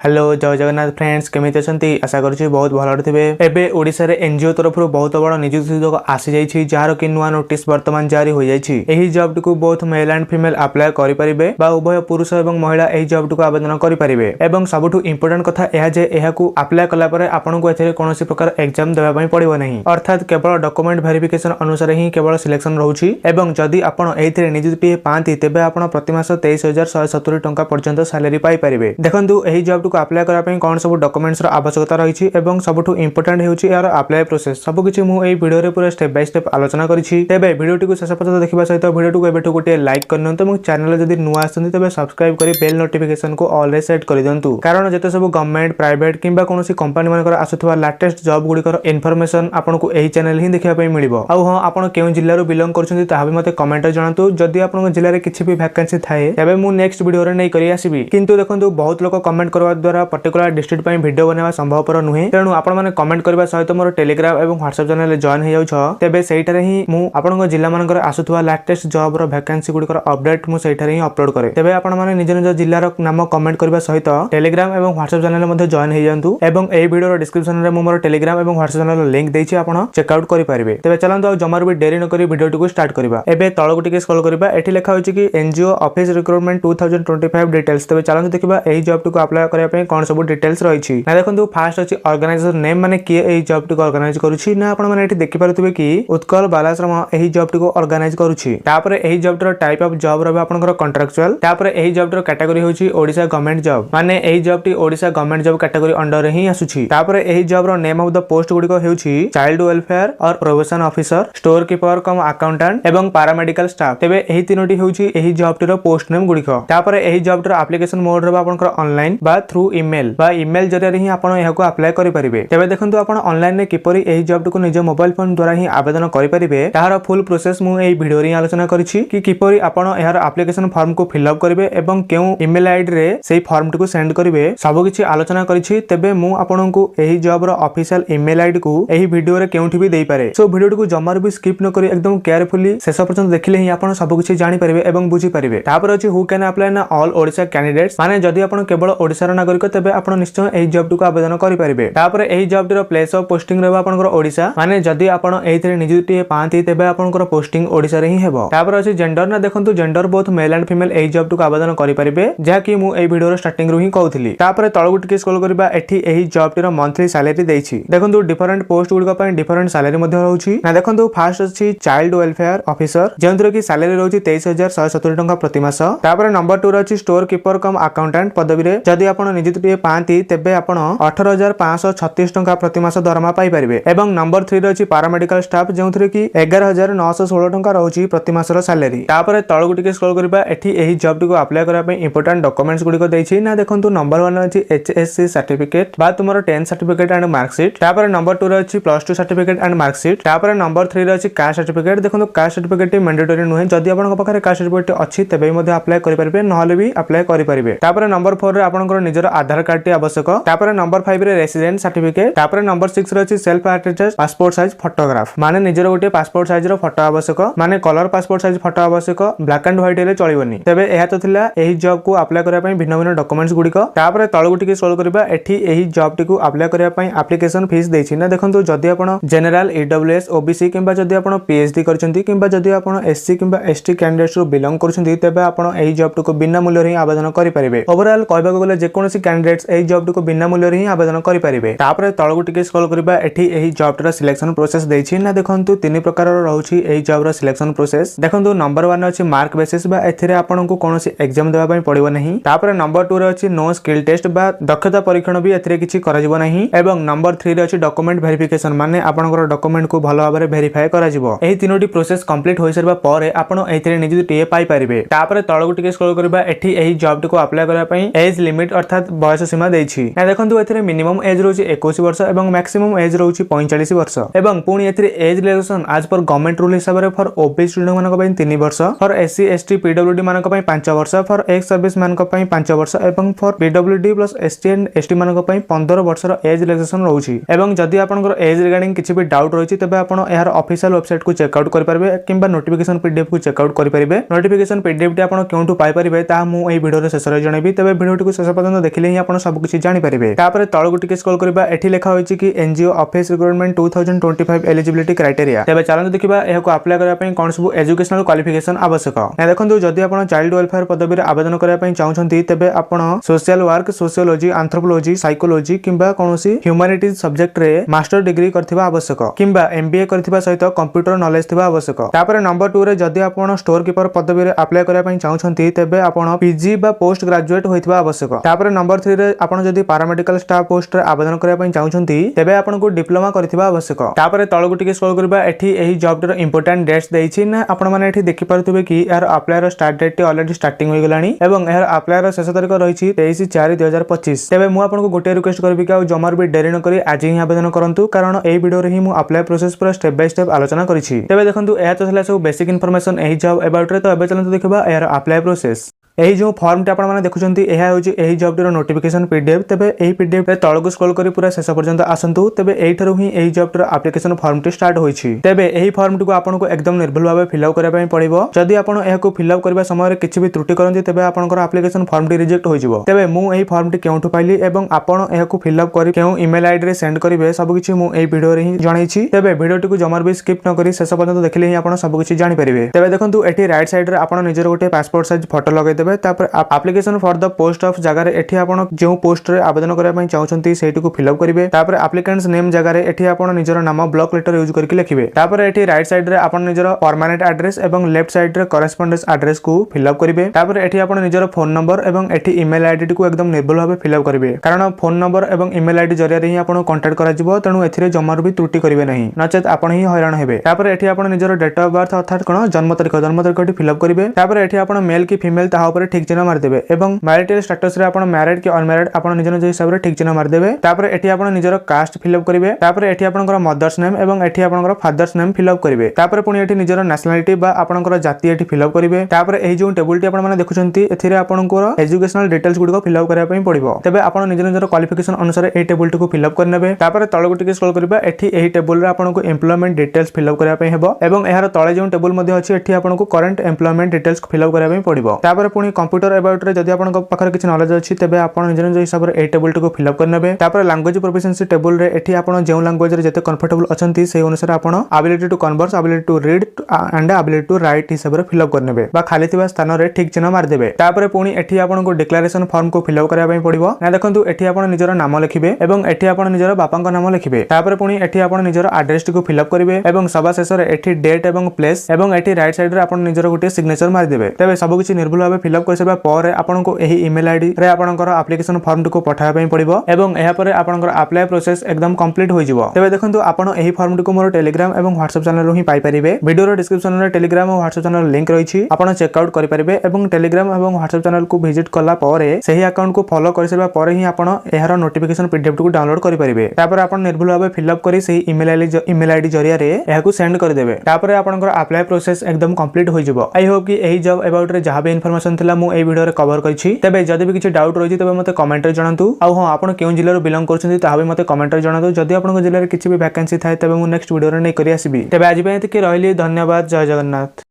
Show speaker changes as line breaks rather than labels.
Hello जय Jagannath friends केमिति अछंती आशा करूची बहुत भल थे। एबे ओडिशा रे एनजीओ तरफ बहुत बड़ नियुक्ति सुयोग आसी जाइछि जार कि नुआ नोटिस वर्तमान जारी हो जाइछि। एही जॉब टिकु both male and female apply करि परिबे बा उभय पुरुष एवं महिला एही जॉब टिकु आवेदन करि परिबे। एवं सबठु इंपोर्टेंट कथा एहा जे एहाकु अप्लाई कला परे आपनको एथिरे कोनोसी प्रकार एग्जाम देबा पई पड़िबो नाही, अर्थात केवल डॉक्यूमेंट वेरिफिकेशन अनुसार ही केवल सिलेक्शन रहउछि। एवं जदि आपण एथिरे नियुक्ति पांती तेबे आपण प्रति मास 23,170 टंका पर्यंत सैलरी पाई परिबे। देखंतु एही जॉब को अप्लाई करा पई कोन सब डॉक्यूमेंट्स रो आवश्यकता रहिछि एवं सबठु इंपोर्टेंट हेउछि यार अप्लाई प्रोसेस। सब किछि मु एई वीडियो रे पूरा स्टेप बाय स्टेप आलोचना करिछि। तेबे वीडियो को शेष पर्यंत देखिबा सहित वीडियो को एबेठु गोटे लाइक करनंत एवं चैनल जदि नुआ आछन्ति तेबे सब्सक्राइब करि बेल नोटिफिकेशन को ऑल रे सेट करि दंतु, कारण जते सब गवर्नमेंट प्राइवेट किंबा कोनोसी कंपनी मानकर आसुथवा लेटेस्ट जॉब गुडिकर इन्फॉर्मेशन आपनको एही चैनल ही देखिबा पई मिलिबो। आ हां आपण केउ जिल्ला रो बिलोंग करछन्ति ताहा भी मते कमेंट रे जणातु। जदि आपनको जिल्ला रे किछि भी वैकेंसी थाए तेबे मु नेक्स्ट वीडियो रे नै करि आसीबी। किंतु देखंतु बहुत लोक कमेंट करबा द्वारा पर्टिकुलर डिस्ट्रिक्ट पई वीडियो बनावा संभवपर नुहे, तेणु आपण माने कमेंट करबा सहित मोर टेलीग्राम एवं व्हाट्सएप चैनल रे जॉइन हे जाउछ। तेबे सेइटारे ही मु आपनको जिल्ला मानकर आसुथवा लेटेस्ट जॉब रो वैकेंसी गुडिकर अपडेट मु सेइटारे ही अपलोड करे। तेबे आपण माने निज निज जिल्ला रो नाम कमेंट करबा सहित टेलीग्राम एवं व्हाट्सएप चैनल मध्ये जॉइन हे जांतु। एवं एई वीडियो रो डिस्क्रिप्शन रे मु मोर टेलीग्राम एवं व्हाट्सएप चैनल रो लिंक देइछि, आपण चेक आउट करि परिबे। तेबे चलंतु जमार भी देरी न करी वीडियो टिकु स्टार्ट करबा। एबे तळगु टिके स्क्रॉल करबा, एठी लेखा होछि कि एनजीओ ऑफिस रिक्रूटमेंट 2025 डिटेल्स। तेबे चलंतु देखिबा एही जॉब टिकु अप्लाई करबा पई कोन सब डिटेल्स रहिछि। ना देखंतु फास्ट अछि ऑर्गेनाइजर नेम, माने किए एही जॉब टिकु ऑर्गेनाइज करूछि ना आपण माने एठी देखि पारुथिबे कि उत्कल बालाश्रम एही जॉब टिकु ऑर्गेनाइज करूछि। तापरे एही जॉब टिर टाइप ऑफ जॉब रहबे आपनकर कॉन्ट्रैक्चुअल। तापरे एही जॉब टिर कैटेगरी होछि ओडिशा गवर्नमेंट जॉब, माने एही जॉब टी Odisha government job category under रे ही आसुछि। तापरे एही जॉब रो नेम ऑफ द पोस्ट गुडिको हेउछि चाइल्ड वेलफेयर और probation officer, store keeper cum accountant एवं पैरामेडिकल स्टाफ। तेबे एही तीनोटी हेउछि एही जॉब टिर पोस्ट नेम गुडिको। तापरे एही जॉब टिर एप्लीकेशन मोड रहबे आपनकर ऑनलाइन बा थ्रू ईमेल बा ईमेल जरिया रे ही आपण एहाको अप्लाई करि परिबे। तेबे देखंतु आपण ऑनलाइन ने किपरि एही जॉब को निज मोबाइल फोन द्वारा ही आवेदन करि परिबे ताहार फुल प्रोसेस मु एही वीडियो रे आलोचना करिछि कि किपरि आपण एहार एप्लीकेशन फॉर्म को फिल अप करिवे एवं केउ ईमेल आईडी रे सेही फॉर्म को सेंड करिवे, सब किछि आलोचना करिछि। तेबे मु आपनकु एही जॉब रो ऑफिशियल ईमेल आईडी को एही वीडियो रे केउठी भी देई पारे। सो वीडियो को जमार भी स्किप न करी एकदम केयरफुली शेष पर्यंत देखिले ही आपण सब किछि जानि परिबे एवं बुझी परिबे। तापर अछि हु कैन अप्लाई ना ऑल ओडिशा कैंडिडेट्स, माने जदि आपण केवल ओडिसा रो नागरिक तेबे आपण निश्चय एही जॉब को आवेदन करि परिबे। तापर एही जॉब रो प्लेस ऑफ पोस्टिंग रहबा आपनकर ओडिशा, माने जदि आपण एथिरे नियुक्ति पांती तेबे आपनकर पोस्टिंग ओडिशा रे ही हेबो। तापर अछि जेंडर, ना देखंतु gender both male and female एही जॉब को आवेदन करि परिबे, जा कि मु एही वीडियो रो स्टार्टिंग रो ही कहउथिली। तापर तळगु टिके स्क्रॉल करबा, एठी एही जॉब टिरो मंथली सैलरी देइछि। देखंतु डिफरेंट पोस्ट गुडिका पय डिफरेंट सैलरी मध्ये रहउछि। ना देखंतु फर्स्ट अछि चाइल्ड वेलफेयर ऑफिसर, जेंतरे कि सैलरी रहउछि 23,170 टंका प्रति मास। तापर नंबर 2 रे अछि स्टोर कीपर कम अकाउंटेंट पदवी रे जदि आपण नियुक्ति पांती तेबे आपण 18,536 टंका प्रति मास दरमा पाई परिबे। एवं नंबर 3 रे अछि पैरामेडिकल स्टाफ, जेउथरे कि 11,916 टंका रहउछि प्रति मासर सैलरी। तापर तळगु टिके स्क्रॉल करबा, एठी एही जॉब को अप्लाई करा पय इंपोर्टेंट डॉक्यूमेंट्स गुडिको देइछि। ना देखंतु नंबर 1 अछि एचएससी सर्टिफिकेट बा तुमरो 10 सर्टिफिकेट एंड मार्कशीट। तापर नंबर 2 रे अछि +2 सर्टिफिकेट एंड मार्कशीट। तापर नंबर 3 रे अछि कास्ट सर्टिफिकेट। देखंतु कास्ट सर्टिफिकेट मैंडेटरी नुहे, जदि आपन पखरे कास्ट सर्टिफिकेट अछि तेबे मध्ये अप्लाई करि परिबे, नहले भी अप्लाई करि परिबे। तापर नंबर 4 रे आपनकर निजर आधार कार्ड टी आवश्यक। तापर नंबर 5 रे रेसिडेंट सर्टिफिकेट। तापर नंबर 6 रे अछि self attested passport size photograph, माने निजर गोटे पासपोर्ट साइज रो फोटो आवश्यक, माने कलर पासपोर्ट साइज फोटो आवश्यक, ब्लैक एंड व्हाइट रे चलिबोनी। तेबे एहा तो थिला एही जॉब को अप्लाई करिया पय भिन्न भिन्न डॉक्यूमेंट्स गुडिको। तापर तळगु टिके स्क्रॉल करबा, एठी एही जॉब टिकु अप्लाई करिया पय एप्लीकेशन फीस देछि। ना देखंतु जदि आपण जनरल ईडब्ल्यूएस ओबीसी किंबा जदि आपण पीएचडी करचंती किंबा जदि आपण एससी किंबा एसटी कैंडिडेट्स रो बिलोंग करचंती तेबे आपण एही जॉब टिकु बिना मूल्य रे आवेदन करि परिबे। ओवरऑल कहबा गले जे कोनोसी कैंडिडेट्स एही जॉब टिकु बिना मूल्य रे आवेदन करि परिबे। तापर तळगु टिके स्क्रॉल करबा, एठी एही जॉब टिर सिलेक्शन प्रोसेस देछि। ना देखंतु तीन प्रकार रो रहउछि एही जॉब रो सिलेक्शन प्रोसेस। देखंतु नंबर 1 अछि मार्क बेसिस बा एथिरे आपनकु कोनोसी एग्जाम देबा पय पड़िबो नाही। तापर नंबर 2 रे अछि नो स्किल टेस्ट बा दक्षता परीक्षण भी एथिरे किछि कराजिबो नाही। एवं नंबर 3 रे अछि डॉक्यूमेंट वेरिफिकेशन, माने आपनकर डॉक्यूमेंट को भलो भाबरे वेरीफाई कराजिबो। एही तीनोटी प्रोसेस कंप्लीट होई सरबा परे आपण एथिरे नियुक्ति पाई परिबे। तापर तळगु टिके स्क्रॉल करबा, एठी एही जॉब को अप्लाई करा पय एज लिमिट अर्थात बयस सीमा देछि। ना देखंतु एथिरे मिनिमम एज रहउछि 21 वर्ष एवं मैक्सिमम एज रहउछि 45 वर्ष। एवं पुणी एथिरे एज रिलैक्सेशन आज पर गवर्नमेंट रूल हिसाब रे फॉर ओबीसी स्टूडेंट मानक पय 3 वर्ष, फॉर एससी एसटी पीडब्ल्यूडी मानक पय 5 वर्ष, फॉर एक्स सर्विस मानक पय 5 वर्ष एवं for PWD plus ST and ST मानक पय 15 वर्षर एज रिलैक्सेशन रहउछि। एवं जदि आपनकर एज रिगार्डिंग किछि भी डाउट रहिछि तेबे आपण एहार ऑफिशियल वेबसाइट को चेक आउट करि परबे किंबा नोटिफिकेशन पीडीएफ को चेक आउट करि परिबे। नोटिफिकेशन पीडीएफ टी आपण केउंटु पाई परिबे ता मु एही वीडियो रे शेष रे जणेबी। तबे वीडियो टी को शेष पर्यंत देखिले ही आपण सब किछि जानि परिबे। तापर तळगु टिके स्क्रॉल करबा एठी लेखा होइछि कि NGO office recruitment 2025 eligibility criteria. तबे चलन देखिबा एहाको अप्लाई करबा पई कोन सब एजुकेशनल क्वालिफिकेशन आवश्यक। ना देखंतु जदि आपण चाइल्ड वेलफेयर पदवी रे आवेदन करबा पई चाहुछंती तबे आपण social work, sociology, anthropology, psychology किंबा कोनोसी ह्यूमैनिटीज सब्जेक्ट रे मास्टर डिग्री करथिबा आवश्यक किंबा एमबीए करथिबा सहित कंप्यूटर नॉलेज थिबा आवश्यक। तापर नंबर 2 रे जदि आपण स्टोर कीपर पदवी रे अप्लाई करबा पई चाहुछंती तबे आपण पीजी बा पोस्ट ग्रेजुएट होइथिबा आवश्यक। तापर नंबर 3 रे आपण जदि पैरामेडिकल स्टाफ पोस्ट रे आवेदन करबा पई चाहुछंती तबे आपण को डिप्लोमा करथिबा आवश्यक। तापर तळगु टिके स्क्रॉल करबा एठी एही जॉब रो इंपोर्टेंट डेट्स देइछि ना आपण माने एठी देखि पारथुबे कि यार अप्लाई रो स्टार्ट डेट ऑलरेडी स्टार्टिंग होई गलानी एवं यार अप्लाई रो शेष तारिख रहिछि 23/4/2025। तबे मु आपण को गोटे रिक्वेस्ट करबी कि जमार भी देरी न करी आज ही आवेदन करंतु कारण एही वीडियो रे ही मु अप्लाई प्रोसेस पूरा स्टेप बाय स्टेप आलोचना करिछि। तबे देखंतु एहा तो छला सब बेसिक इन्फॉर्मेशन एही जॉब अबाउट रे। तो एबे चलंतु देखबा यार अप्लाई प्रोसेस। एही जो फॉर्म टे आपण माने देखुचंती एहा होची एही जॉब रो नोटिफिकेशन पीडीएफ। तबे एही पीडीएफ रे तळगु स्क्रॉल करी पूरा शेष पर्यंत आसंतु। तबे एही थरु ही एही जॉब रो एप्लीकेशन फॉर्म टे स्टार्ट होईछि। तबे एही फॉर्म टी को आपण को एकदम निर्भुल भाबे फिल अप करबा पई पड़िबो। जदि आपण एहा को फिल अप करबा समय रे किछि भी त्रुटि करंती तबे आपनकर एप्लीकेशन फॉर्म टी रिजेक्ट होई जिवो। तबे मु एही फॉर्म टी केउठु पाइली एवं आपण एहा को फिल अप करी केउ ईमेल आईडी रे सेंड करिवे सब किछि मु एही वीडियो रे ही जणाइछि। तबे वीडियो टी को जमार भी स्किप न करी शेष पर्यंत देखिले ही आपण सब किछि जानि परिबे। तबे देखंतु एठी राइट साइड रे आपण निजर गोटे पासपोर्ट साइज फोटो लगाइ देबे। तापर application for the post of जगह रे एठी आपण जो पोस्ट रे आवेदन करबा पई चाहुचंती सेठी को फिल अप करिवे। तापर एप्लीकेंट्स नेम जगह रे एठी आपण निजर नाम ब्लॉक लेटर यूज करके लिखिवे। तापर एठी राइट साइड रे आपण निजर परमानेंट एड्रेस एवं लेफ्ट साइड रे करेस्पोंडेंस एड्रेस को फिल अप करिवे। तापर एठी आपण निजर फोन नंबर एवं एठी ईमेल आईडी को एकदम निर्भुल भाबे फिल अप करिवे कारण फोन नंबर एवं ईमेल आईडी जरिया रे ही आपण कांटेक्ट करा जिवो। तणु एथिरे जमार भी त्रुटि करिवे नहीं नचेत आपण ही हैरान हेबे। तापर एठी आपण निजर डेट ऑफ बर्थ अर्थात कोन जन्म तारीख टी फिल अप करिवे। तापर एठी आपण मेल की फीमेल ताहा ऊपर ठीक चिन्ह मार देबे एवं मैरिटल स्टेटस रे आपण मैरिड कि अनमैरिड आपण निज निज हिसाब रे ठीक चिन्ह मार देबे। तापर एठी आपण निजर कास्ट फिल अप करिवे। तापर एठी आपनकर मदर्स नेम एवं एठी आपनकर फादर्स नेम फिल अप करिवे। तापर पुनी एठी निजर नेशनलिटी बा आपनकर जाति एठी फिल अप करिवे। तापर एही जो टेबल टी आपण माने देखुचंती एथिरे आपनकर एजुकेशनल डिटेल्स गुडी को फिल अप करिया पई पड़िबो। तबे आपण निज निजर क्वालिफिकेशन अनुसार एही टेबल टी को फिल अप करनेबे। तापर तळगु टिके स्क्रॉल करिबा एठी एही टेबल रे आपनको एम्प्लॉयमेंट डिटेल्स फिल अप करिया पई हेबो एवं एहार तळे जो टेबल मध्ये अछि एठी आपनको current employment details fill up करिया पई पड़िबो। तापर पुनी कंप्यूटर अबाउट रे जदि आपनको पाखर किछ नॉलेज अछि तबे आपण निज निज हिसाब रे ए टेबल टी को फिल अप करनेबे। तापर लैंग्वेज प्रोफिशिएंसी टेबल रे एठी आपण जे लैंग्वेज रे जते कंफर्टेबल अछंती सेही अनुसार आपण ability to converse, ability to read and ability to write हिसाब रे फिल अप करनेबे बा खाली थिबा स्थान रे ठीक चिन्ह मार देबे। तापर पुनी एठी आपण को डिक्लेरेशन फॉर्म को फिल अप करिया पई पड़िबो। ना देखंतु एठी आपण निजर नाम लिखिबे एवं एठी आपण निजर बापा को नाम लिखिबे। तापर पुनी एठी आपण निजर एड्रेस टी को फिल अप करिवे एवं सभा शेष रे एठी डेट एवं प्लेस एवं एठी राइट साइड रे आपण निजर गोटे सिग्नेचर मार देबे। तबे सब किछि निर्भुल भाबे फिल अप करसेबा पर आपण को एही ईमेल आईडी रे आपणकर एप्लीकेशन फॉर्म टी को पठाया पई पड़िबो एवं एहा परे आपणकर अप्लाई प्रोसेस एकदम कंप्लीट होई जिवो। तबे देखंतु आपण एही फॉर्म टी को मोर टेलीग्राम एवं व्हाट्सएप चैनल रो ही पाई परिबे। वीडियो रो डिस्क्रिप्शन रे टेलीग्राम और व्हाट्सएप चैनल लिंक रहिछि आपण चेक आउट करि परिबे एवं टेलीग्राम एवं व्हाट्सएप चैनल को विजिट करला परे सही अकाउंट को फॉलो करसेबा परे ही आपण एहार नोटिफिकेशन पीडीएफ को डाउनलोड करि परिबे। तापर आपण निर्भुल भाबे फिल अप करी सही ईमेल आईडी जरिया रे एहा को सेंड कर देबे। तापर आपणकर अप्लाई प्रोसेस एकदम कंप्लीट होई जिवो। आई होप कि एही जॉब अबाउट रे जहां भी इन्फॉर्मेशन थिला मु एही वीडियो रे कवर करछि। तबे जदि भी किछि डाउट रहिछि तबे मते कमेंट रे जणांतु। आ हां आपण केउ जिल्ला रो बिलोंग करछन्ती ताहा भी मते कमेंट रे जणांतु। जदि आपनको जिल्ला रे किछि भी वैकेंसी थाए तबे मु नेक्स्ट वीडियो रे नै करि आसीबी। तबे आज पय एतिके रहली। धन्यवाद। जय जगन्नाथ।